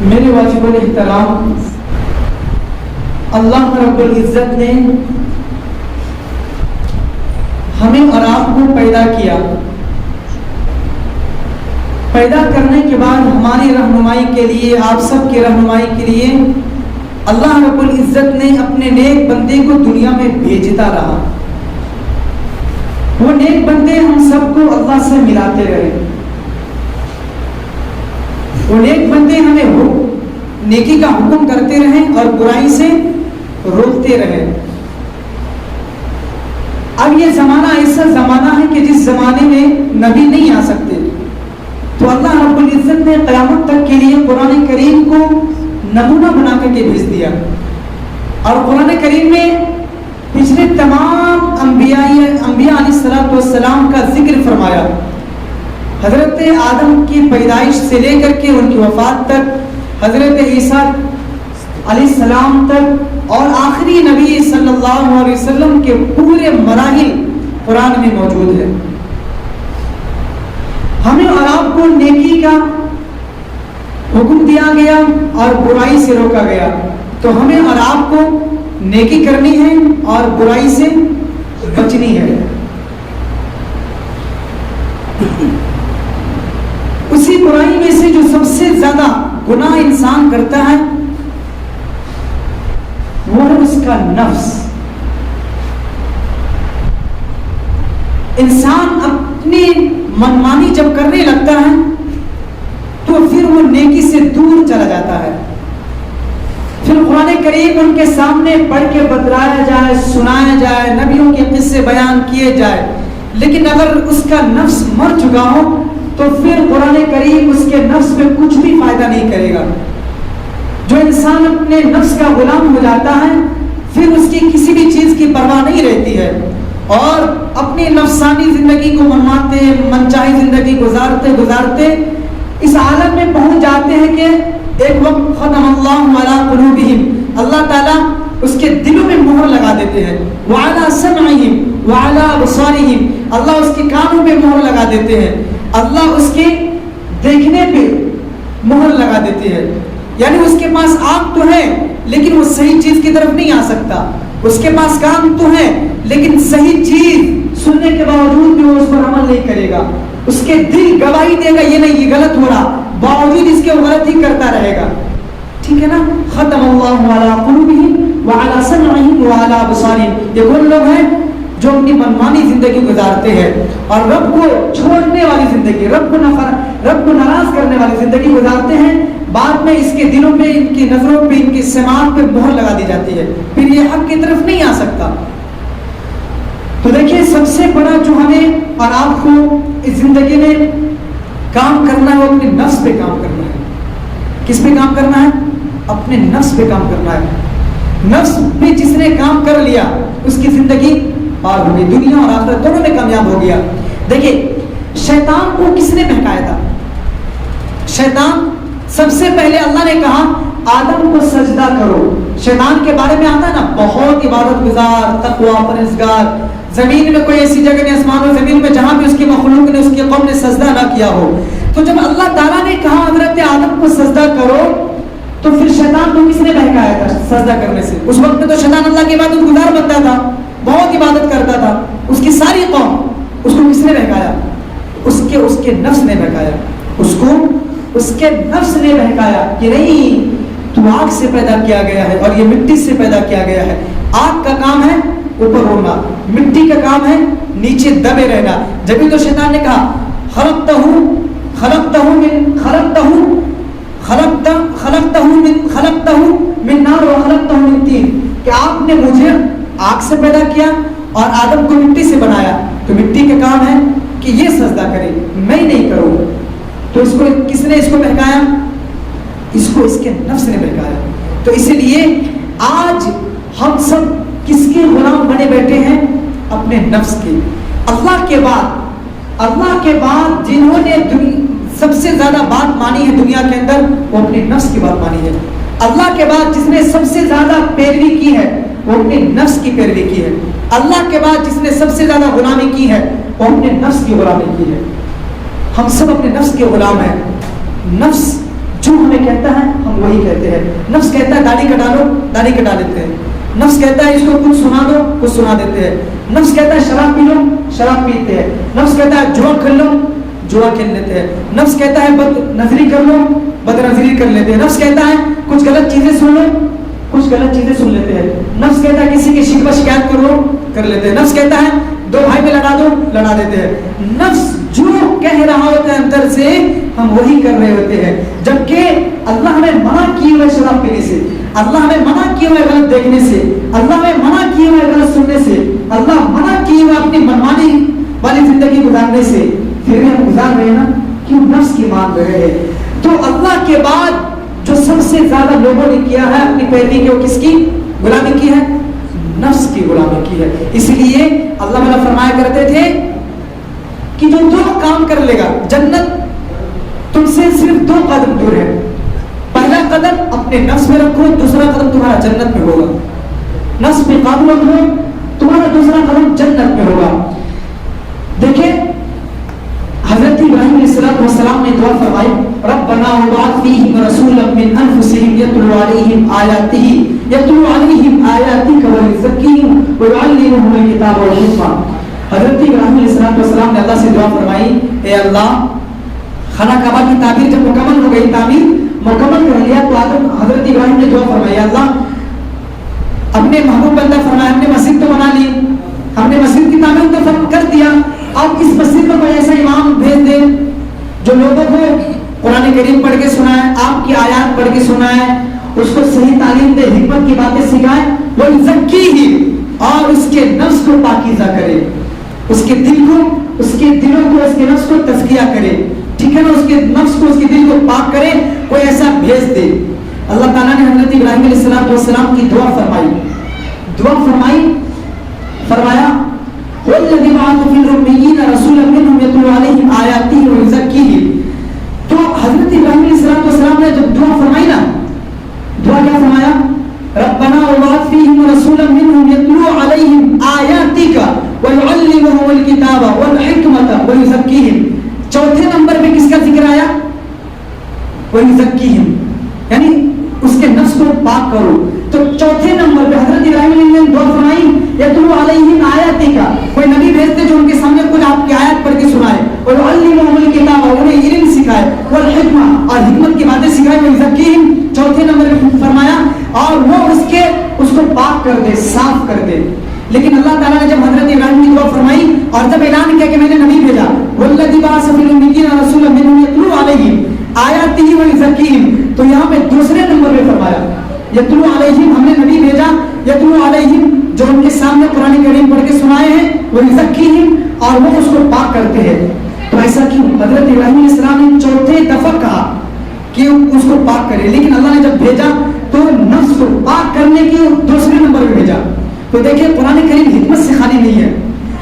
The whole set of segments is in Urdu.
میرے واجب الاحترام، اللہ رب العزت نے ہمیں اور آپ کو پیدا کیا. پیدا کرنے کے بعد ہماری رہنمائی کے لیے، آپ سب کی رہنمائی کے لیے اللہ رب العزت نے اپنے نیک بندے کو دنیا میں بھیجتا رہا. وہ نیک بندے ہم سب کو اللہ سے ملاتے رہے. وہ نیک بندے ہمیں نیکی کا حکم کرتے رہے اور برائی سے روکتے رہے. اب یہ زمانہ ایسا زمانہ ہے کہ جس زمانے میں نبی نہیں آ سکتے، تو اللہ رب العزت نے قیامت تک کے لیے قرآن کریم کو نمونہ بنا کر کے بھیج دیا. اور قرآن کریم میں پچھلے تمام انبیاء علیہ السلام کا ذکر فرمایا. حضرت آدم کی پیدائش سے لے کر کے ان کی وفات تک، حضرت عیسیٰ علیہ السلام تک، اور آخری نبی صلی اللہ علیہ وسلم کے پورے مراحل قرآن میں موجود ہے. ہمیں اور آپ کو نیکی کا حکم دیا گیا اور برائی سے روکا گیا. تو ہمیں اور آپ کو نیکی کرنی ہے اور برائی سے بچنی ہے. اسی برائی میں سے جو سب سے زیادہ گناہ انسان کرتا ہے وہ ہے اس کا نفس. انسان اپنی منمانی جب کرنے لگتا ہے تو پھر وہ نیکی سے دور چلا جاتا ہے. پھر قرآن کریم ان کے سامنے پڑھ کے بتلایا جائے، سنایا جائے، نبیوں کے قصے بیان کیے جائے، لیکن اگر اس کا نفس مر چکا ہو تو پھر قرآن کریم اس کے نفس میں کچھ بھی فائدہ نہیں کرے گا. جو انسان اپنے نفس کا غلام ہو جاتا ہے پھر اس کی کسی بھی چیز کی پرواہ نہیں رہتی ہے، اور اپنی نفسانی زندگی کو منواتے، منچاہی زندگی گزارتے اس عالم میں پہنچ جاتے ہیں کہ ایک وقت ختم اللہ علی قلوبہم، اللہ تعالیٰ اس کے دلوں میں مہر لگا دیتے ہیں، وعلی سمعہم وعلی ابصارہم، اللہ اس کے کانوں پہ مہر لگا دیتے ہیں، اللہ اس کے دیکھنے پہ مہر لگا دیتے ہیں. یعنی اس کے پاس آنکھ تو ہے لیکن وہ صحیح چیز کی طرف نہیں آ سکتا، اس کے پاس کان تو ہے لیکن صحیح چیز سننے کے باوجود بھی وہ اس پر عمل نہیں کرے گا. اس کے دل گواہی دے گا یہ نہیں، یہ غلط ہو رہا، باوجود اس کے وہ غلط ہی کرتا رہے گا. ٹھیک ہے نا؟ ختم اللہ علی قلوبہم وعلی سمعہم وعلی ابصارہم. یہ وہ لوگ ہیں جو اپنی منمانی زندگی گزارتے ہیں اور رب کو چھوڑنے والی زندگی، رب کو ناراض کرنے والی زندگی گزارتے ہیں. بعد میں اس کے دلوں پہ، ان کی نظروں پہ، ان کی سماعت پہ مہر لگا دی جاتی ہے، پھر یہ حق کی طرف نہیں آ سکتا. تو دیکھیں سب سے بڑا جو ہمیں اور آپ کو اس زندگی میں کام کرنا ہے وہ اپنے نفس پہ کام کرنا ہے. کس پہ کام کرنا ہے؟ اپنے نفس پہ کام کرنا ہے. نفس پہ جس نے کام کر لیا اس کی زندگی پار ہو گئی، دنیا اور آخرت دونوں میں کامیاب ہو گیا. دیکھیں شیطان کو کس نے بہکایا تھا؟ شیطان سب سے پہلے اللہ نے کہا آدم کو سجدہ کرو. شیطان کے بارے میں آتا ہے نا، بہت عبادت گزار، تقوی پرہیزگار، زمین میں کوئی ایسی جگہ نہیں، آسمان و زمین میں جہاں بھی اس کی مخلوق نے، اس کی قوم نے سجدہ نہ کیا ہو. تو جب اللہ تعالیٰ نے کہا حضرت آدم کو سجدہ کرو تو پھر شیطان کو کس نے بہکایا تھا سجدہ کرنے سے؟ اس وقت میں تو شیطان اللہ کی عبادت گزار بنتا تھا، بہت عبادت کرتا تھا، اس کی ساری قوم. اس کو کس نے بہکایا؟ اس کے نفس نے بہکایا. اس کے نفس نے بہکایا کہ نہیں، تو آگ سے پیدا کیا گیا ہے اور یہ مٹی سے پیدا کیا گیا ہے. آگ کا کام ہے اوپر اڑنا، مٹی کا کام ہے نیچے دبے رہنا. جبھی تو شیطان نے کہا خلقتہ من نار وخلقتہ من طین، کہ آپ نے مجھے آگ سے پیدا کیا اور آدم کو مٹی سے بنایا، تو مٹی کا کام ہے کہ یہ سجدہ کرے، میں نہیں کروں. تو اس کو کس نے اس کو بہکایا؟ اس کو اس کے نفس نے بہکایا. تو اسی لیے آج ہم سب کس کے غلام بنے بیٹھے ہیں؟ اپنے نفس کے. اللہ کے بعد جنہوں نے سب سے زیادہ بات مانی ہے دنیا کے اندر، وہ اپنے نفس کی بات مانی ہے. اللہ کے بعد جس نے سب سے زیادہ پیروی کی ہے وہ اپنے نفس کی پیروی کی ہے. اللہ کے بعد جس نے سب سے زیادہ غلامی کی ہے وہ اپنے نفس کی غلامی کی ہے. ہم سب اپنے نفس کے غلام ہیں. نفس جو ہمیں کہتا ہے ہم وہی کہتے ہیں. نفس کہتا ہے داڑھی کٹا لو، داڑھی کٹا لیتے ہیں. نفس کہتا ہے اس کو کچھ سنا دو، کچھ سنا دیتے ہیں. نفس کہتا ہے شراب پی لو، شراب پیتے ہیں. نفس کہتا ہے جوا کھیل لو، جوا کھیل لیتے ہیں. نفس کہتا ہے بد نظری کر لو، بد نظری کر لیتے ہیں. نفس کہتا ہے کچھ غلط چیزیں سن لو، کچھ غلط چیزیں سن لیتے ہیں. نفس کہتا ہے کسی کی شکوہ شکایت کر لو، کر لیتے ہیں. نفس کہتا ہے دو بھائی میں لڑا دو، لڑا دیتے ہیں. نفس جو کہہ رہا ہوتا ہے اندر سے ہم وہی کر رہے ہوتے ہیں. جبکہ اللہ ہمیں منع کیے ہوئے شراب پینے سے، اللہ ہمیں منع کیے ہوئے غلط دیکھنے سے، اللہ ہمیں منع کیے ہوئے غلط سننے سے، اللہ منع کیے ہوئے اپنی منمانی والی زندگی گزارنے سے پھر بھی ہم گزار رہے ہیں نا، کیوں؟ نفس کی مان رہے ہیں. تو اللہ کے بعد جو سب سے زیادہ لوگوں نے کیا ہے اپنی پیروی کی، وہ کس کی غلامی کی ہے؟ نفس کی غلامی کی ہے. اس لیے اللہ تعالیٰ فرمایا کرتے تھے کہ جو دو کام کر لے گا جنت تم سے صرف 2 قدم دور ہے. پہلا قدم اپنے نفس میں رکھو، دوسرا قدم تمہارا جنت میں ہوگا. نفس پہ قابو رکھو، تمہارا دوسرا قدم جنت میں ہوگا. دیکھیں حضرت ابراہیم علیہ السلام نے دعا فرمائی، ربنا وابعث فیہم رسولا من انفسہم یتلو علیہم آیاتک ویزکیہم ویعلمہم الکتاب والحکمہ. حضرت ابراہیم علیہ السلام نے اللہ سے دعا فرمائی، اے اللہ خانہ کعبہ کی تعمیر جب مکمل ہو گئی، تعمیر مکمل کر لیا تو حضرت ابراہیم نے دعا فرمائی، اللہ اپنے محبوب بندہ فرمایا ہم نے مسجد تو بنا لی، ہم نے مسجد کی تعمیر تو کر دیا، اب اس مسجد میں کوئی ایسا امام بھیج دے جو لوگوں کو قرآن کریم پڑھ کے سنائے، آپ کی آیات پڑھ کے سنائے، اس کو صحیح تعلیم دے، حکمت کی باتیں سکھائے، وہ زکی اور اس کے نفس کو پاکیزہ کرے، اس کے دل کو، اس کے دلوں کو، اس کے نفس کو تزکیہ کرے، ٹھیک ہے نا، اس کے نفس کو، اس کے دل کو پاک کرے، کوئی ایسا بھیج دے. اللہ تعالیٰ نے حضرت ابراہیم علیہ السلام کی دعا فرمائی، فرمایا والذی بعث فی الرمیین رسولا منہم یتلو علیہم آیاتہ ویزکیہم. تو حضرت ابراہیم علیہ السلام نے جب دعا فرمائی نا، دعا کیا فرمایا؟ ربنا وابعث فیہم رسولا منہم یتلو علیہم آیاتک ویعلمہم الکتاب والحکمۃ ویزکیہم. چوتھے نمبر پہ کس کا ذکر آیا؟ ویزکیہم، یعنی اس کے نفس کو پاک کرو. تو چوتھے نمبر پہ حضرت ابراہیم علیہ السلام نے دعا فرمائی یتلو علیہم آیاتک، کوئی نبی بھیجتے جو ان کے سامنے کچھ آپ کی آیات پڑھ کے سنائے، اور علمہم الکتاب، انہیں علم سکھائے، والحکمہ، اور حکمت کی باتیں سکھائے، ویزکیہم. چوتھے نمبر پہ فرمایا اور وہ اس کو پاک کر دے، صاف کر دے. لیکن اللہ تعالیٰ نے جب حضرت ابراہیم کی دعا فرمائی اور جب اعلان کیا کہ میں نے نبی بھیجا، والذی بعث فی الرمیین رسولا منہم یتلو علیہم آیاتہ ویزکیہم، تو یہاں پہ دوسرے نمبر پہ فرمایا یتلو علیہم، ہم نے نبی بھیجا، یتلو علیہم جو ان کے سامنے قرآن کریم پڑھ کے سنائے ہیں، ویزکیہم اور وہ اس کو پاک کرتے ہیں. تو ایسا کیوں؟ حضرت ابراہیم علیہ السلام نے چوتھے دفعہ کہا کہ اس کو پاک کرے، لیکن اللہ نے جب بھیجا تو نفس کو پاک کرنے کے دوسرے نمبر پہ بھیجا. تو دیکھیں قرآن کریم حکمت سے خالی نہیں ہے.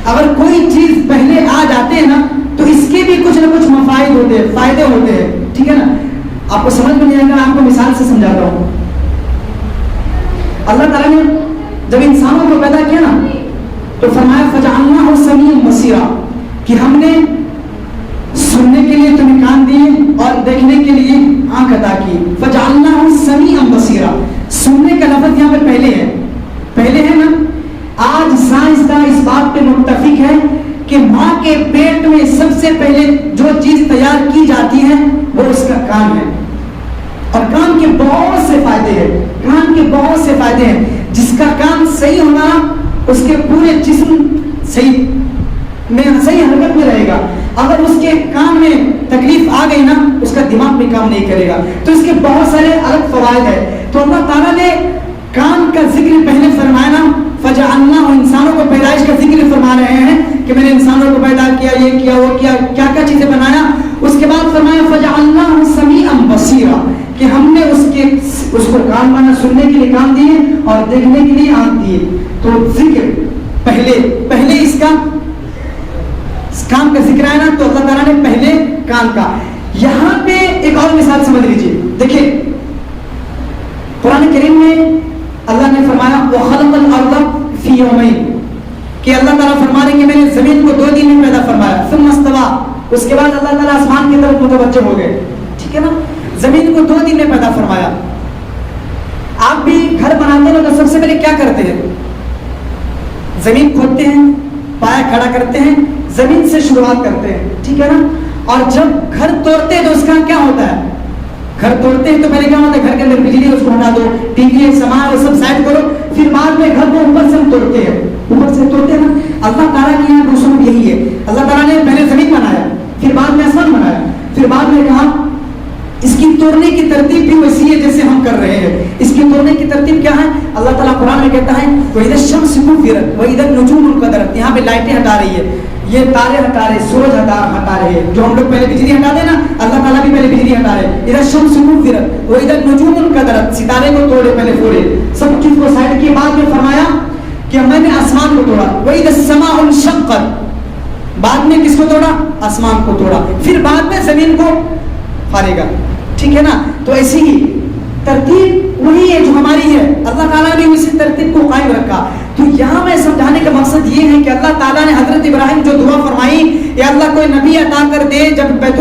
اگر کوئی چیز پہلے آ جاتے ہیں نا تو اس کے بھی کچھ نہ کچھ مفائد ہوتے ہیں، فائدے ہوتے ہیں، ٹھیک ہے نا. آپ کو سمجھ میں نہیں آئے گا، آپ کو مثال سے سمجھاتا ہوں. اللہ تعالیٰ نے جب انسانوں کو پیدا کیا نا تو فرمایا فجعلناہ سمیعا بصیرا، کہ ہم نے سننے کے لیے تمہیں کان دیے اور دیکھنے کے لیے آنکھ عطا کی. فجعلناہ سمیعا بصیرا، سننے کا لفظ یہاں پہ پہلے ہے نا. آج سائنسداں اس بات پہ متفق ہے کہ ماں کے پیٹ میں سب سے پہلے جو چیز تیار کی جاتی ہے وہ اس کا کان ہے، اور کان کے بہت سے فائدے ہیں، کان کے بہت سے فائدے ہیں. جس کا کان صحیح ہوگا اس کے پورے جسم صحیح حرکت میں رہے گا. اگر اس کے کان میں تکلیف آ گئی نا اس کا دماغ بھی کام نہیں کرے گا. تو اس کے بہت سارے الگ فوائد ہیں. تو اللہ تعالیٰ نے کان کا ذکر پہلے فرمایا نا، فجعلناہ، انسانوں کو پیدائش کا ذکر فرما رہے ہیں کہ میں نے انسانوں کو پیدا کیا، یہ کیا، وہ کیا، کیا کیا چیزیں بنایا. اس کے بعد فرمایا فجعلناہ سمیعا بصیرا، کہ ہم نے اس کو کان بنا، سننے کے لیے کان دیے اور دیکھنے کے لیے آنکھ دیے. تو ذکر پہلے اس کا کان کا ذکر ہے نا، تو اللہ تعالیٰ نے پہلے کان کا. یہاں پہ ایک اور مثال سمجھ لیجیے. دیکھیں قرآن کریم میں اللہ نے فرمایا وَخَلَقَ الْأَرْضَ فِي يَوْمَيْنِ، کہ اللہ تعالیٰ فرما رہے ہیں کہ میں نے زمین کو 2 دن میں پیدا فرمایا. ثُمَّ اسْتَوَىٰ، اس کے بعد اللہ تعالیٰ آسمان کی طرف متوجہ ہو گئے، ٹھیک ہے نا. زمین کو 2 دن میں پیدا فرمایا. گھر بناتے ہیں تو سب سے پہلے کیا کرتے ہیں؟ زمین کھودتے ہیں، پایا کھڑا کرتے ہیں، زمین سے شروعات کرتے ہیں، ٹھیک ہے نا؟ اور جب گھر توڑتے ہیں تو اس کا کیا ہوتا ہے؟ گھر توڑتے ہیں تو پہلے کیا ہوتا ہے؟ گھر کے اندر بجلی اس کو ہٹا دو، ٹی وی سامان وہ سب سائڈ کرو، پھر بعد میں گھر کو اوپر سے ہم توڑتے ہیں، اوپر سے توڑتے ہیں نا۔ اللہ تعالیٰ کی یہاں رسوم یہی ہے، اللہ تعالیٰ نے پہلے زمین بنایا، پھر بعد میں آسمان بنایا، پھر بعد میں کہا اس کی توڑنے کی ترتیب بھی ویسی ہے جیسے ہم کر رہے ہیں۔ اس کی توڑنے کی ترتیب کیا ہے؟ اللہ تعالیٰ قرآن میں کہتا ہے وَإِذَا الشَّمْسُ كُوِّرَتْ وَإِذَا النُّجُومُ انكَدَرَتْ، یہاں پہ لائٹیں ہٹا رہی ہے، یہ تارے ہٹا رہے، سورج ہٹا رہے ہیں، جو ہم لوگ پہلے بجلی ہٹا دیں نا، اللہ تعالیٰ بھی پہلے بجلی ہٹا رہے۔ اِذَا الشَّمْسُ كُوِّرَتْ وَإِذَا النُّجُومُ انكَدَرَتْ، ستارے کو توڑے، پہلے پھوڑے، سب چیز کو سائڈ کیے، بعد میں فرمایا کہ میں نے آسمان کو توڑا، وَإِذَا السَّمَاءُ انشَقَّتْ، بعد میں کس کو توڑا؟ آسمان کو توڑا، پھر بعد میں زمین کو پھاڑے گا، ٹھیک ہے نا؟ تو ایسی ہی ترتیب وہی ہے جو ہماری ہے، اللہ تعالیٰ نے اسی ترتیب کو قائم رکھا۔ تو یہاں میں سمجھانے کا مقصد یہ ہے کہ اللہ تعالیٰ نے حضرت ابراہیم جو دعا فرمائی، یا اللہ کوئی نبی عطا کر دے، جب بیت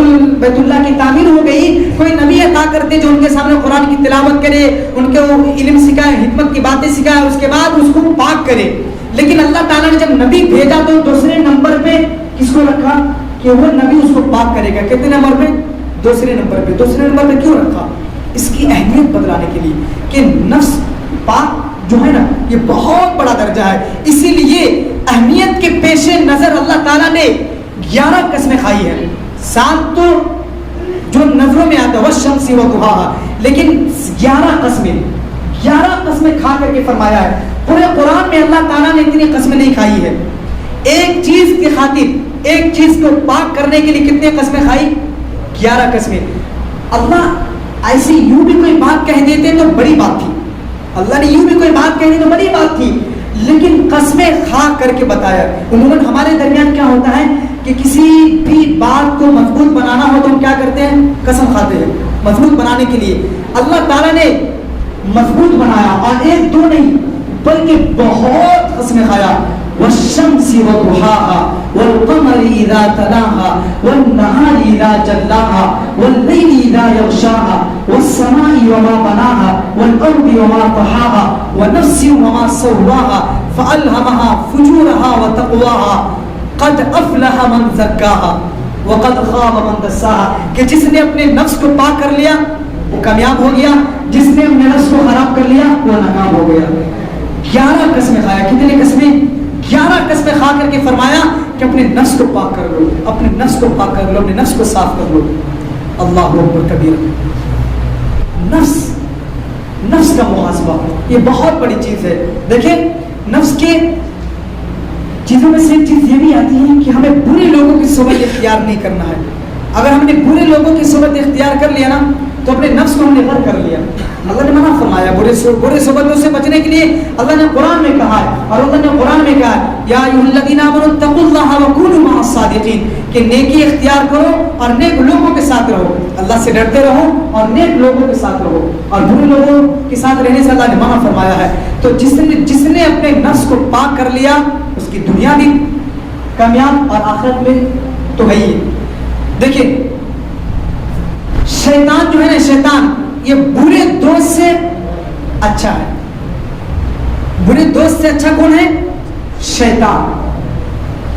اللہ کی تعمیر ہو گئی، کوئی نبی عطا کر دے جو ان کے سامنے قرآن کی تلاوت کرے، ان کو علم سکھائے، حکمت کی باتیں سکھائے، اس کے بعد اس کو پاک کرے۔ لیکن اللہ تعالیٰ نے جب نبی بھیجا تو دوسرے نمبر پہ کس کو رکھا؟ کہ وہ نبی اس کو پاک کرے گا۔ کتنے نمبر پہ؟ دوسرے نمبر پہ۔ دوسرے نمبر پہ کیوں رکھا؟ اس کی اہمیت بتلانے کے لیے کہ نفس پاک جو ہے نا یہ بہت بڑا درجہ ہے، اسی لیے اہمیت کے پیش نظر اللہ تعالیٰ نے 11 قسمیں کھائی ہیں۔ 7 تو جو نظروں میں آتا ہے والشمس وضحاها، لیکن 11 قسمیں کھا کر کے فرمایا ہے۔ پورے قرآن میں اللہ تعالیٰ نے اتنی قسمیں نہیں کھائی ہے۔ ایک چیز کی خاطر، ایک چیز کو پاک کرنے کے لیے کتنے قسمیں کھائی؟ 11 قسمیں۔ اللہ ایسی یوں بھی کوئی بات کہہ دیتے تو بڑی بات تھی، اللہ نے یوں بھی کوئی بات کہہ دی تو بڑی بات تھی، لیکن قسمیں کھا کر کے بتایا۔ عموماً ہمارے درمیان کیا ہوتا ہے کہ کسی بھی بات کو مضبوط بنانا ہو تو ہم کیا کرتے ہیں؟ قسم کھاتے ہیں مضبوط بنانے کے لیے۔ اللہ تعالیٰ نے مضبوط بنایا، اور ایک دو نہیں بلکہ بہت قسمیں کھایا۔ والشمس وضحاها والقمر اذا تلاها والنهار اذا جلاها والليل اذا يغشاها والسماء وما بناها والارض وما طحاها ونفس وما سواها فالهمها فجورها وتقواها قد افلح من زكاها وقد خاب من دساها، کہ جس نے اپنے نفس کو پاک کر لیا وہ کامیاب ہو گیا، جس نے اپنے نفس کو خراب کر لیا وہ ناکام ہو گیا۔ 11 قسمیں کھایا۔ کتنے قسمیں؟ 11 قسمیں کھا کر کے فرمایا کہ اپنے نفس کو پاک کر لو، اپنے نفس کو پاک کر لو، اپنے نفس کو صاف کر لو۔ اللہ اکبر کبیر۔ نفس کا محاسبہ یہ بہت بڑی چیز ہے۔ دیکھیں نفس کے چیزوں میں سے ایک چیز یہ بھی آتی ہے کہ ہمیں برے لوگوں کی صحبت اختیار نہیں کرنا ہے۔ اگر ہم نے برے لوگوں کی صحبت اختیار کر لیا نا تو اپنے نفس کو ہم نے غرق کر لیا۔ اللہ نے منع فرمایا برے صحبتوں سے بچنے کے لیے، اللہ نے قرآن میں کہا ہے، اور اللہ نے قرآن میں کہا ہے یا ایھا الذین آمنوا اتقوا اللہ وکونوا مع الصادقین، کہ نیکی اختیار کرو اور نیک لوگوں کے ساتھ رہو، اللہ سے ڈرتے رہو اور نیک لوگوں کے ساتھ رہو، اور برے لوگوں کے ساتھ رہنے سے اللہ نے منع فرمایا ہے۔ تو جس نے اپنے نفس کو پاک کر لیا اس کی دنیا بھی کامیاب اور آخرت میں تو ہے ہی۔ دیکھیں شیطان جو ہے نا، شیطان یہ برے دوست سے اچھا ہے۔ برے دوست سے اچھا کون ہے؟ شیطان۔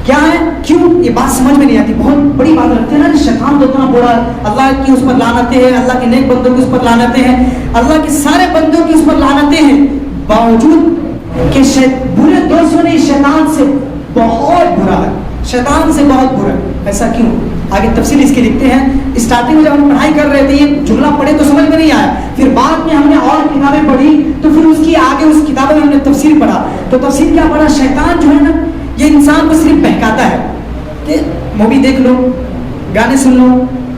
کیا ہے؟ کیوں؟ یہ بات سمجھ میں نہیں آتی، بہت بڑی بات رکھتے ہیں نا، شیطان تو اتنا بڑا، اللہ کی اس پر لعنتیں ہیں، اللہ کے نیک بندوں کی اس پر لعنتیں ہیں، اللہ کے سارے بندوں کی اس پر لعنتیں ہیں، باوجود کہ برے دوستوں نے شیطان سے بہت برا ہے، شیطان سے بہت برا ہے۔ ایسا کیوں؟ آگے تفصیل اس کی لکھتے ہیں۔ اسٹارٹنگ میں جب ہم پڑھائی کر رہے تھے یہ جملہ پڑھے تو سمجھ میں نہیں آیا، پھر بعد میں ہم نے اور کتابیں پڑھی تو پھر اس کی آگے اس کتابوں میں ہم نے تفسیر پڑھا، تو تفسیر کیا پڑھا؟ شیطان جو ہے نا یہ انسان کو صرف بہکاتا ہے کہ مووی دیکھ لو، گانے سن لو،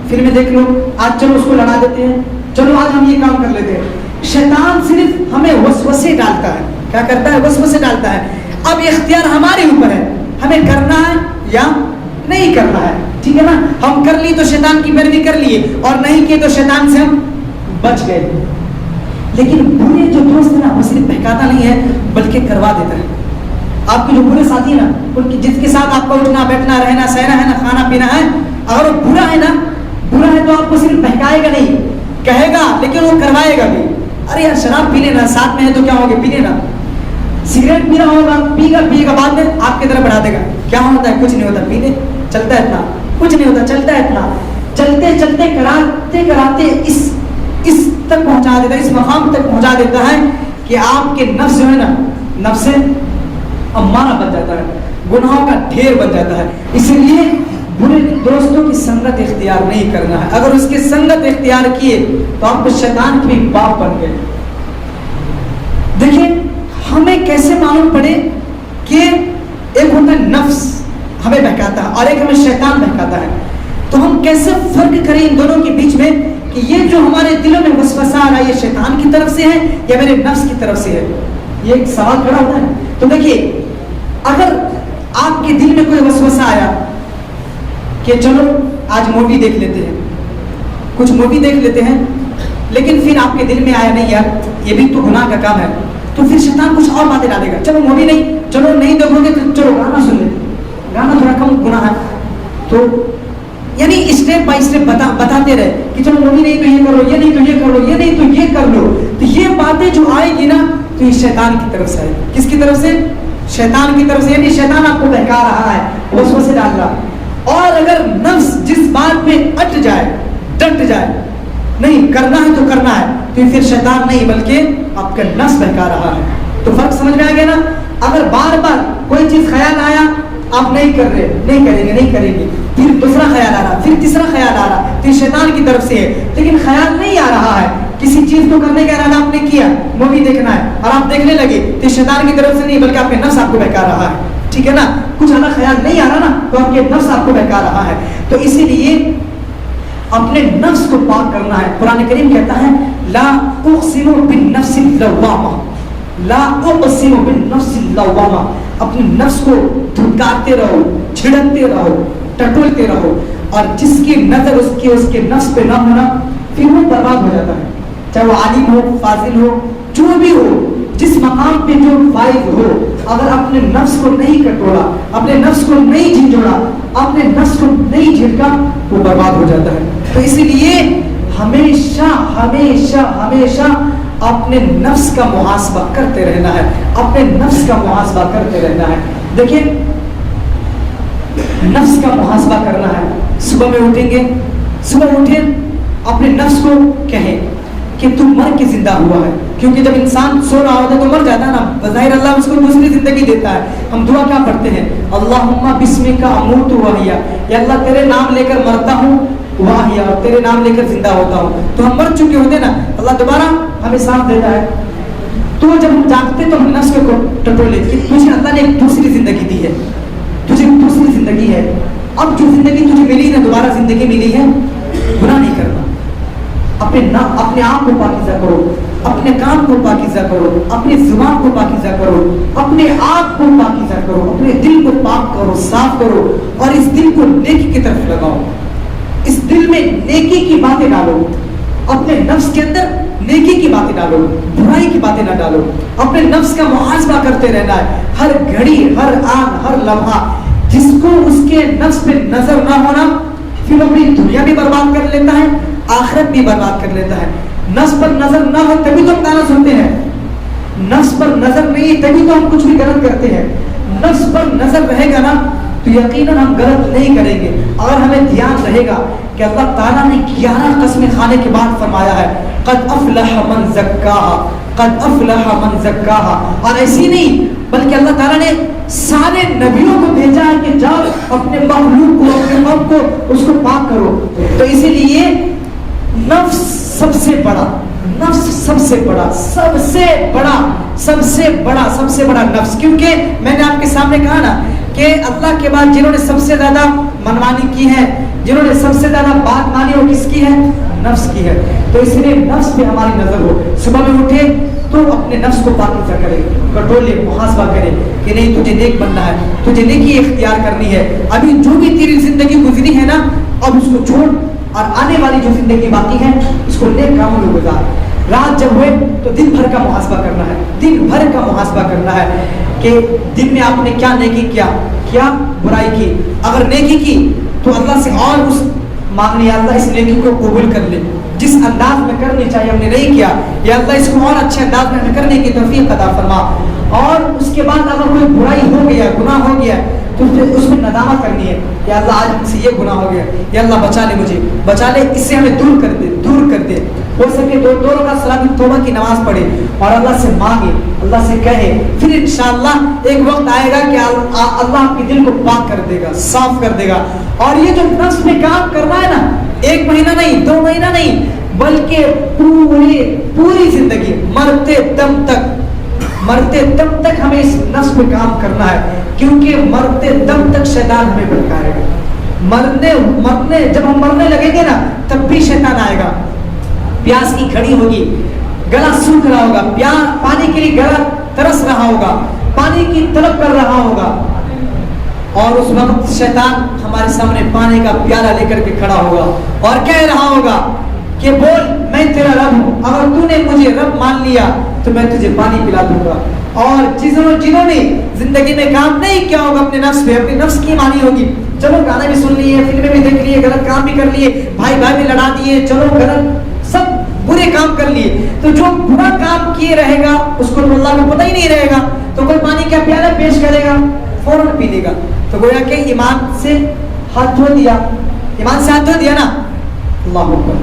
فلمیں دیکھ لو، آج چلو اس کو لڑا دیتے ہیں، چلو آج ہم یہ کام کر لیتے ہیں۔ شیطان صرف ہمیں وسوسے ڈالتا ہے۔ کیا کرتا ہے؟ وسوسے ڈالتا ہے۔ اب اختیار ہمارے اوپر ہے، ہمیں کرنا ہے یا نہیں کرنا ہے، ٹھیک ہے نا؟ ہم کر لی تو شیطان کی پیروی کر لیے، اور نہیں کیے تو شیطان سے ہم بچ گئے۔ لیکن برے جو دوست ہے نا وہ صرف بہکاتا نہیں ہے بلکہ کروا دیتا ہے۔ آپ کے جو برے ساتھی ہیں نا، ان کی جس کے ساتھ آپ کا اٹھنا بیٹھنا رہنا سہنا ہے نا، کھانا پینا ہے، اگر وہ برا ہے نا، برا ہے تو آپ کو صرف بہکائے گا نہیں، کہے گا لیکن وہ کروائے گا بھی، ارے یار شراب پی لینا، ساتھ میں ہے تو کیا ہوگا، پی لینا. سگریٹ پی رہا ہوگا، پی گا بعد میں آپ کی طرف بڑھا دے گا، کیا ہوتا ہے، کچھ نہیں ہوتا، پی لے، چلتا ہے اتنا، کچھ نہیں ہوتا، چلتا ہے اتنا. چلتے چلتے کراتے کراتے اس تک پہنچا دیتا ہے، اس مقام تک پہنچا دیتا ہے کہ آپ کے نفس جو ہے نا، نفس امارہ بن جاتا ہے، گناہوں کا ڈھیر بن جاتا ہے. اسی لیے برے دوستوں کی سنگت اختیار نہیں کرنا ہے. اگر اس کی سنگت اختیار کیے تو آپ شیطان کے باپ بن گئے. دیکھیں ہمیں کیسے معلوم پڑے کہ ایک ہوتا ہے نفس ہمیں بہکاتا ہے اور ایک ہمیں شیطان بہکاتا ہے. تو ہم کیسے فرق کریں ان دونوں کے بیچ میں کہ یہ جو ہمارے دلوں میں وسوسہ آ رہا ہے یہ شیطان کی طرف سے ہے یا میرے نفس کی طرف سے ہے؟ یہ ایک سوال کھڑا ہوتا ہے. تو دیکھیے اگر آپ کے دل میں کوئی وسوسہ آیا کہ چلو آج مووی دیکھ لیتے ہیں، کچھ مووی دیکھ لیتے ہیں، لیکن پھر آپ کے دل میں آیا نہیں یار یہ بھی تو گناہ کا کام ہے، تو پھر شیطان کچھ اور باتیں ڈالے گا. چلو مووی نہیں، چلو نہیں دیکھو گے تو چلو گانا سن لیتے، گانا تھوڑا کم گناہ ہے. تو یعنی اسٹیپ بائی اسٹیپ بتاتے رہے کہ چلو مووی نہیں تو یہ کرو، یہ نہیں تو یہ کرو، یہ نہیں تو یہ کر لو. تو یہ باتیں جو آئے گی نا تو یہ شیطان کی طرف سے آئے. کس کی طرف سے؟ شیطان کی طرف سے. یعنی شیطان آپ کو بہکا رہا ہے، وسوسے ڈال رہا. اور اگر نفس جس بات پہ اٹ جائے، ڈٹ جائے، نہیں کرنا ہے تو کرنا ہے، تو پھر شیطان نہیں بلکہ آپ کا نفس بہکا رہا ہے. تو فرق سمجھ میں آ گیا نا؟ اگر بار بار کوئی چیز خیال آیا آپ نہیں کر رہے، نہیں کریں گے، نہیں کریں گے، پھر دوسرا خیال آ رہا، پھر تیسرا خیال آ رہا، تو شیطان کی طرف سے ہے. لیکن خیال نہیں آ رہا ہے، کسی چیز کو کرنے کا ارادہ آپ نے کیا، مووی دیکھنا ہے اور آپ دیکھنے لگے، تو شیطان کی طرف سے نہیں بلکہ آپ کے نفس آپ کو بہکا رہا ہے. ٹھیک ہے نا؟ کچھ الگ خیال نہیں آ رہا نا تو آپ کے نفس آپ کو بہکا رہا ہے. تو اسی لیے اپنے نفس کو پاک کرنا ہے. قرآن کریم کہتا ہے لا اقسم بالنفس اللوامہ، لا اقسم بالنفس اللوامہ. اپنے نفس کو دھتکارتے رہو، چھڑکتے رہو، ٹٹولتے رہو، اور جس کی نظر اس کے نفس پہ نہ ہونا پھر وہ برباد ہو جاتا ہے. چاہے وہ عالم ہو، فاضل ہو، جو بھی ہو، جس مقام پہ جو فائز ہو، اگر اپنے نفس کو نہیں کٹولا، اپنے نفس کو نہیں جھنجھوڑا، اپنے نفس کو نہیں جھڑکا، وہ برباد ہو جاتا ہے. تو اسی لیے ہمیشہ ہمیشہ ہمیشہ اپنے نفس کا محاسبہ کرتے رہنا ہے، اپنے نفس کا محاسبہ کرتے رہنا ہے. دیکھیں نفس کا محاسبہ کرنا ہے. صبح میں اٹھیں گے، صبح اٹھیں اپنے نفس کو کہیں کہ تم مر کے زندہ ہوا ہے. کیونکہ جب انسان سو رہا ہوتا ہے تو مر جاتا ہے نا، بظاہر اللہ اس کو دوسری زندگی دیتا ہے. ہم دعا کیا پڑھتے ہیں؟ اللہم بسمک اموت واحیا، یا اللہ تیرے نام لے کر مرتا ہوں واحیا، اور تیرے نام لے کر زندہ ہوتا ہوں. تو ہم مر چکے ہوتے نا، اللہ دوبارہ ہمیں ساتھ دیتا ہے. تو جب ہم جاگتے تو ہم نفس کو ٹٹولے کہ تجھے اللہ نے ایک دوسری زندگی دی ہے، تجھے ایک دوسری زندگی ہے. اب جو زندگی تجھے ملی ہے، دوبارہ زندگی ملی ہے، گناہ نہیں کرنا. اپنے آپ کو پاکیزہ کرو، اپنے کام کو پاکیزہ کرو، اپنی زبان کو پاکیزہ کرو، اپنے آپ کو پاکیزہ کرو، اپنے دل کو پاک کرو، صاف کرو، اور اس دل کو نیکی کی طرف لگاؤ. اس دل میں نیکی کی باتیں ڈالو، اپنے نفس کے اندر نیکی کی باتیں ڈالو، برائی کی باتیں نہ ڈالو. اپنے نفس کا محاسبہ کرتے رہنا ہے ہر گھڑی، ہر آن، ہر لمحہ. جس کو اس کے نفس پہ نظر نہ ہونا پھر اپنی دنیا بھی برباد کر لیتا ہے، آخرت بھی برباد کر لیتا ہے. نفس پر نظر نہ ہو تبھی تو ہم گانا سنتے ہیں، نفس پر نظر نہیں تبھی تو ہم کچھ بھی غلط کرتے ہیں. نفس پر نظر رہے گا نا تو یقیناً ہم غلط نہیں کریں گے. اور ہمیں دھیان رہے گا کہ اللہ تعالیٰ نے 11 قسمیں کھانے کے بعد فرمایا ہے قد افلح من زکاہا، قد افلح من زکاہا. اور ایسی نہیں بلکہ اللہ تعالیٰ نے سارے نبیوں کو بھیجا ہے کہ جاؤ اپنے مخلوق کو، اپنے رب کو، اس کو پاک کرو. تو اسی لیے نفس سب سے بڑا، نفس سب سے بڑا، سب سے بڑا، سب سے بڑا، سب سے بڑا نفس. کیونکہ میں نے آپ کے سامنے کہا نا کہ اللہ کے بعد جنہوں نے سب سے زیادہ منمانی کی ہے، جنہوں نے سب سے زیادہ بات مانی وہ کس کی ہے؟ نفس کی ہے. تو اس لیے نفس پہ ہماری نظر ہو. صبح میں اٹھے تو اپنے نفس کو پاکیزہ کرے، کنٹرول، محاسبہ کرے کہ نہیں تجھے نیک بننا ہے، تجھے نیکی اختیار کرنی ہے. ابھی جو بھی تیری زندگی گزری ہے نا اب اس کو چھوڑ، اور آنے والی جو زندگی باقی ہے اس کو نیک کاموں میں گزار. رات جب ہوئے تو دن بھر کا محاسبہ کرنا ہے، دن بھر کا محاسبہ کرنا ہے کہ دن میں آپ نے کیا نیکی کیا، کیا برائی کی. اگر نیکی کی تو اللہ سے اور اس مانگنی، اللہ اس نیکی کو قبول کر لے. جس انداز میں کرنی چاہیے ہم نے نہیں کیا، یا اللہ اس کو اور اچھے انداز میں ہمیں کرنے کی توفیق عطا فرما. اور اس کے بعد اگر کوئی برائی ہو گیا، گناہ ہو گیا، تو پھر اس میں ندامت کرنی ہے، یا اللہ آج مجھ سے یہ گناہ ہو گیا، یا اللہ بچا لے مجھے، بچا لے، اس سے ہمیں دور کر دے. ہو سکے دو رکعت صلاۃ توبہ کی نماز پڑھے اور اللہ سے مانگے، اللہ سے کہے، پھر انشاءاللہ ایک وقت آئے گا کہ اللہ آپ کے دل کو پاک کر دے گا، صاف کر دے گا. اور یہ جو نفس میں کام کرنا ہے نا، 1 مہینہ نہیں، 2 مہینہ نہیں، بلکہ پوری زندگی، مرتے دم تک ہمیں اس نفس میں کام کرنا ہے، کیونکہ مرتے دم تک شیطان ہمیں بھٹکائے گا. جب ہم مرنے لگیں گے نا، تب بھی شیطان آئے گا. پیاس کی گھڑی ہوگی، گلا سوکھ رہا ہوگا، پانی کے لیے گلا ترس رہا ہوگا، پانی کی طلب کر رہا ہوگا، اور اس وقت شیطان ہمارے سامنے پانی کا پیالہ لے کر کے کھڑا ہوگا اور کہہ رہا ہوگا کہ بول میں تیرا رب ہوں، اگر تو نے مجھے رب مان لیا تو میں تجھے پانی پلا دوں گا. اور جنہوں نے زندگی میں کام نہیں کیا ہوگا اپنے نفس پہ، اپنے نفس کی مانی ہوگی، چلو گانے بھی سن لیے، فلمیں بھی دیکھ لیے، غلط کام بھی کر لیے، بھائی بھی لڑا دیے، چلو غلط سب برے کام کر لیے، تو جو برا کام کیے رہے گا اس کو تو اللہ کو پتہ ہی نہیں رہے گا، تو کوئی پانی کا پیالہ پیش کرے گا فوراً پی لے گا. تو گویا کہ ایمان سے ہاتھ دھو دیا نا. اللہ اکبر.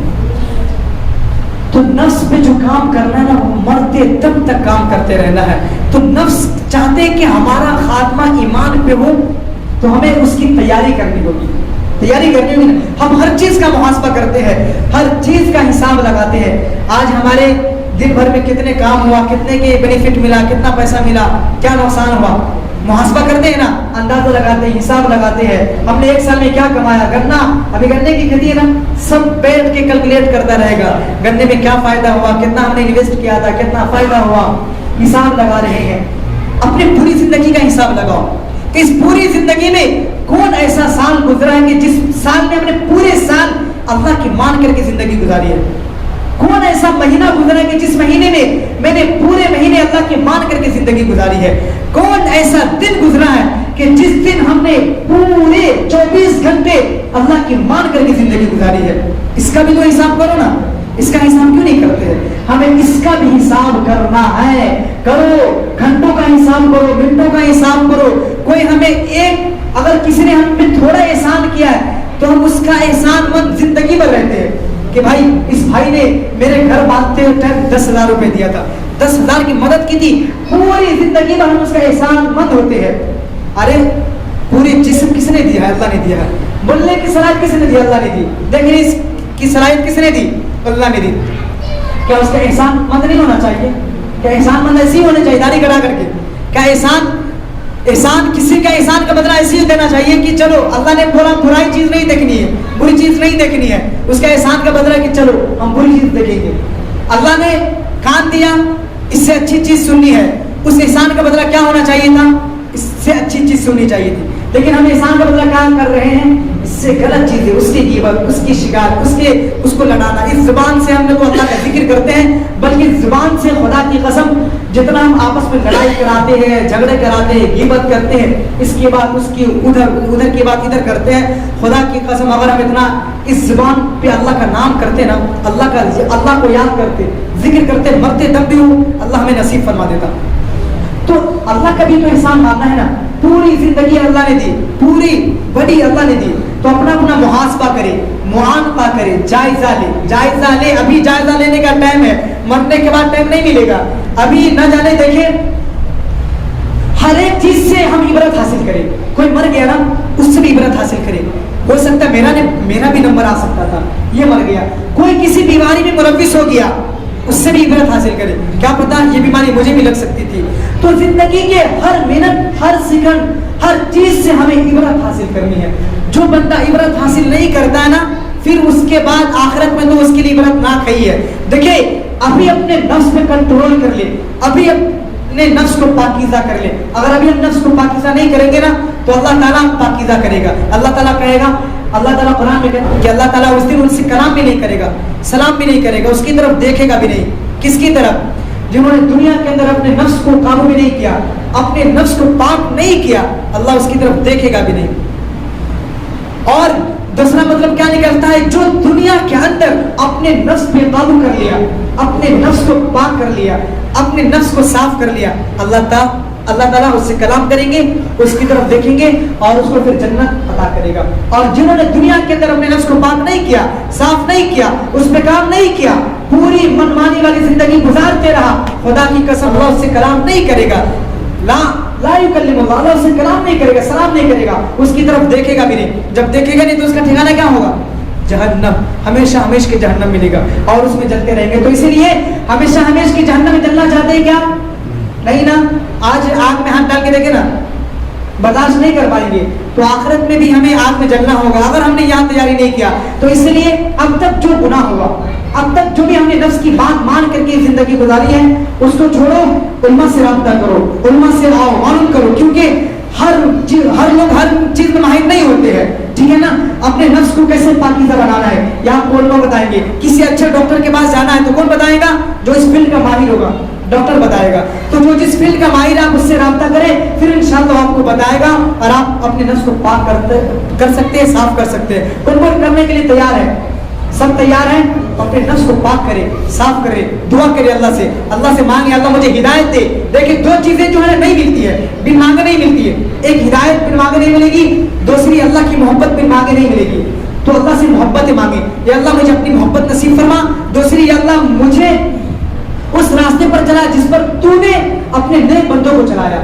تو نفس پہ جو کام کرنا ہے نا، وہ مرتے دم تک کام کرتے رہنا ہے. تو نفس چاہتے کہ ہمارا خاتمہ ایمان پہ ہو، تو ہمیں اس کی تیاری کرنی ہوگی. ہم ہر چیز کا محاسبہ کرتے ہیں، ہر چیز کا حساب لگاتے ہیں. آج ہمارے دن بھر میں کتنے کام ہوا، کتنے کے بینیفٹ ملا، کتنا پیسہ ملا، کیا نقصان ہوا، محاسبہ کرتے ہیں نا، اندازہ لگاتے ہیں، حساب لگاتے ہیں. ہم نے 1 سال میں کیا کمایا، ابھی گنے کی کھیتی ہے نا، سب بیٹھ کے کیلکولیٹ کرتا رہے گا، گنے میں کیا فائدہ ہوا، کتنا ہم نے انویسٹ کیا تھا، کتنا فائدہ ہوا، حساب لگا رہے ہیں. اپنی پوری زندگی کا حساب لگاؤ کہ اس پوری زندگی میں کون ایسا سال گزرا ہے کہ جس سال میں ہم نے پورے سال اللہ کی مان کر کے زندگی گزاری ہے. کون ایسا مہینہ گزرا ہے کہ جس مہینے میں میں نے پورے مہینے اللہ کی مان کر کے زندگی گزاری ہے. کون ایسا دن گزرا ہے کہ جس دن ہم نے پورے 24 گھنٹے اللہ کی مان کر کے زندگی گزاری ہے. اس کا بھی تو حساب کرو نا. اس کا حساب کیوں نہیں کرتے؟ ہمیں اس کا بھی حساب کرنا ہے. کرو، گھنٹوں کا حساب کرو، منٹوں کا حساب کرو. کوئی ہمیں اگر کسی نے ہم پہ تھوڑا احسان کیا ہے تو ہم اس کا احسان مند زندگی بھر رہتے ہیں کہ بھائی اس بھائی نے میرے گھر باندھتے ٹائم 10,000 روپے دیا تھا، 10,000 کی مدد کی تھی، پوری زندگی میں ہم اس کا احسان مند ہوتے ہیں. ارے پوری جسم کس نے دیا ہے؟ اللہ نے دیا ہے. بولنے کی صلاحیت کس نے دی؟ اللہ نے دی. دیکھیں اس کی صلاحیت کس نے دی؟ اللہ نے دی. کیا اس کا احسان مند نہیں ہونا چاہیے؟ کیا احسان مند ایسی ہونے چاہیے داڑھی کٹا کر کے؟ کیا احسان کسی کا احسان کا بدلہ ایسی دینا چاہیے کہ چلو اللہ نے بولا برائی چیز نہیں دیکھنی ہے، بری چیز نہیں دیکھنی ہے، اس کا احسان کا بدلہ کہ چلو ہم بری چیز دیکھیں گے. اللہ نے کان دیا، اس سے اچھی چیز سننی ہے، اس احسان کا بدلہ کیا ہونا چاہیے تھا؟ اس سے اچھی چیز سننی چاہیے تھی. لیکن ہم احسان کا بدلہ کیا کر رہے ہیں؟ اس سے غلط چیزیں، اس کی غیبت، اس کی شکایت، اس کو لڑانا. اس زبان سے ہم نے تو اللہ کا ذکر کرتے ہیں، بلکہ زبان سے خدا کی قسم جتنا ہم آپس میں لڑائی کراتے ہیں، جھگڑے کراتے ہیں، غیبت کرتے ہیں، اس کے بعد اس کی ادھر کی بات ادھر کرتے ہیں. خدا کی قسم اگر ہم اتنا اس زبان پہ اللہ کا نام کرتے نا، اللہ کو یاد کرتے، ذکر کرتے، مرتے دم بھی ہو، اللہ ہمیں نصیب فرما دیتا. تو اللہ کا بھی تو احسان ماننا ہے نا. پوری زندگی اللہ نے دی، پوری بڑی اللہ نے دی. تو اپنا محاسبہ کرے، معانقہ کرے، جائزہ لے. ابھی جائزہ لینے کا ٹائم ہے، مرنے کے بعد ٹائم نہیں ملے گا. ابھی نہ جانے دیکھیں، ہر ایک چیز سے ہم عبرت حاصل کریں. کوئی مر گیا نا، اس سے بھی عبرت حاصل کریں. ہو سکتا ہے میرا بھی نمبر آ سکتا تھا، یہ مر گیا. کوئی کسی بیماری میں ملوث ہو گیا، اس سے بھی عبرت حاصل کرے. کیا پتا یہ بیماری مجھے بھی لگ سکتی تھی. تو زندگی کے ہر منٹ، ہر سیکنڈ، ہر چیز سے ہمیں عبرت حاصل کرنی ہے. جو بندہ عبرت حاصل نہیں کرتا ہے نا، پھر اس کے بعد آخرت میں تو اس کے لیے عبرت نہ کھئی ہے. دیکھیں ابھی اپنے نفس میں کنٹرول کر لے، ابھی اپنے نفس کو پاکیزہ کر لے. اگر ابھی ہم نفس کو پاکیزہ نہیں کریں گے نا، تو اللہ تعالیٰ پاکیزہ کرے گا. اللہ تعالیٰ کہے گا، اللہ تعالیٰ قرآن میں کہتے ہیں کہ اللہ تعالیٰ اس دن ان سے کلام بھی نہیں کرے گا، سلام بھی نہیں کرے گا، اس کی طرف دیکھے گا بھی نہیں. کس کی طرف؟ جنہوں نے دنیا کے اندر اپنے نفس کو قابو بھی نہیں کیا، اپنے نفس کو پاک نہیں کیا، اللہ اس کی طرف دیکھے گا بھی نہیں. اور دوسرا مطلب کیا نکلتا ہے؟ جو دنیا کے اندر اپنے نفس پہ قابو کر لیا، اپنے نفس کو پاک کر لیا، اپنے نفس کو صاف کر لیا، اللہ تعالیٰ اس سے کلام کریں گے، اس کی طرف دیکھیں گے اور اس کو پھر جنت عطا کرے گا۔ اور جنہوں نے دنیا کے اندر اپنے نفس کو پاک نہیں کیا، صاف نہیں کیا، اس پہ کام نہیں کیا، پوری منمانی والی زندگی گزارتے رہا، خدا کی قسم اللہ اس سے کلام نہیں کرے گا، لا یکلم اللہ، اللہ اس سے کلام نہیں کرے گا، سلام نہیں کرے گا، اس کی طرف دیکھے گا بھی نہیں۔ جب دیکھے گا نہیں تو اس کا ٹھکانہ کیا ہوگا؟ جہنم، ہمیشہ ہمیش کے جہنم ملے گا اور اس میں جلتے رہیں گے۔ تو اسی لیے ہمیشہ ہمیش کی جہنم میں جلنا چاہتے ہیں کیا؟ نہیں نا۔ آج آگ میں ہاتھ ڈال کے دیکھیں نا، برداشت نہیں کر پائیں گے، تو آخرت میں بھی ہمیں آگ میں جلنا ہوگا اگر ہم نے یہاں تیاری نہیں کیا۔ تو اس لیے اب تک جو گناہ ہوا، اب تک جو بھی ہم نے نفس کی بات مان کر کے زندگی گزاری ہے، اس کو چھوڑو، علماء سے رابطہ کرو، علماء سے آؤ، معلوم کرو، کیونکہ ہر لوگ ہر چیز میں ماہر نہیں ہوتے ہیں، ٹھیک ہے نا۔ اپنے نفس کو کیسے پاکیزہ بنانا ہے یا آپ کو علماء بتائیں گے۔ کسی اچھے ڈاکٹر کے پاس جانا ہے تو کون بتائے گا؟ جو اس فیلڈ کا ماہر ہوگا، ڈاکٹر بتائے گا۔ تو جو جس فیلڈ کا ماہر ہے آپ اس سے رابطہ کریں، پھر انشاءاللہ آپ کو بتائے گا اور آپ اپنے نفس کو پاک کر سکتے ہیں، صاف کر سکتے ہیں۔ کون کرنے کے لیے تیار ہے؟ سب تیار ہیں؟ اپنے نفس کو پاک کرے، صاف کرے، دعا کرے، اللہ سے مانگے اللہ مجھے ہدایت دے۔ دیکھیں دو چیزیں جو ہے نہیں ملتی ہے، بن مانگے نہیں ملتی ہے۔ ایک ہدایت بن مانگے نہیں ملے گی، دوسری اللہ کی محبت بن مانگے نہیں ملے گی۔ تو اللہ سے محبت مانگے، یا اللہ مجھے اپنی محبت نصیب فرما۔ دوسری، یا اللہ مجھے اس راستے پر چلا جس پر تو نے اپنے نیک بندوں کو چلایا،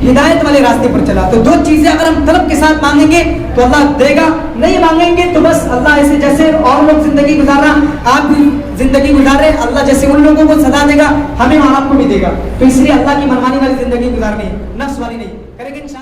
ہدایت والے راستے پر چلا۔ تو دو چیزیں اگر ہم طلب کے ساتھ مانگیں گے تو اللہ دے گا، نہیں مانگیں گے تو بس اللہ ایسے جیسے اور لوگ زندگی گزار رہا، آپ بھی زندگی گزار رہے، اللہ جیسے ان لوگوں کو سزا دے گا، ہمیں اور آپ کو بھی دے گا۔ تو اس لیے اللہ کی منمانی والی زندگی گزارنی ہے، نفس والی نہیں کریں گے انشاءاللہ۔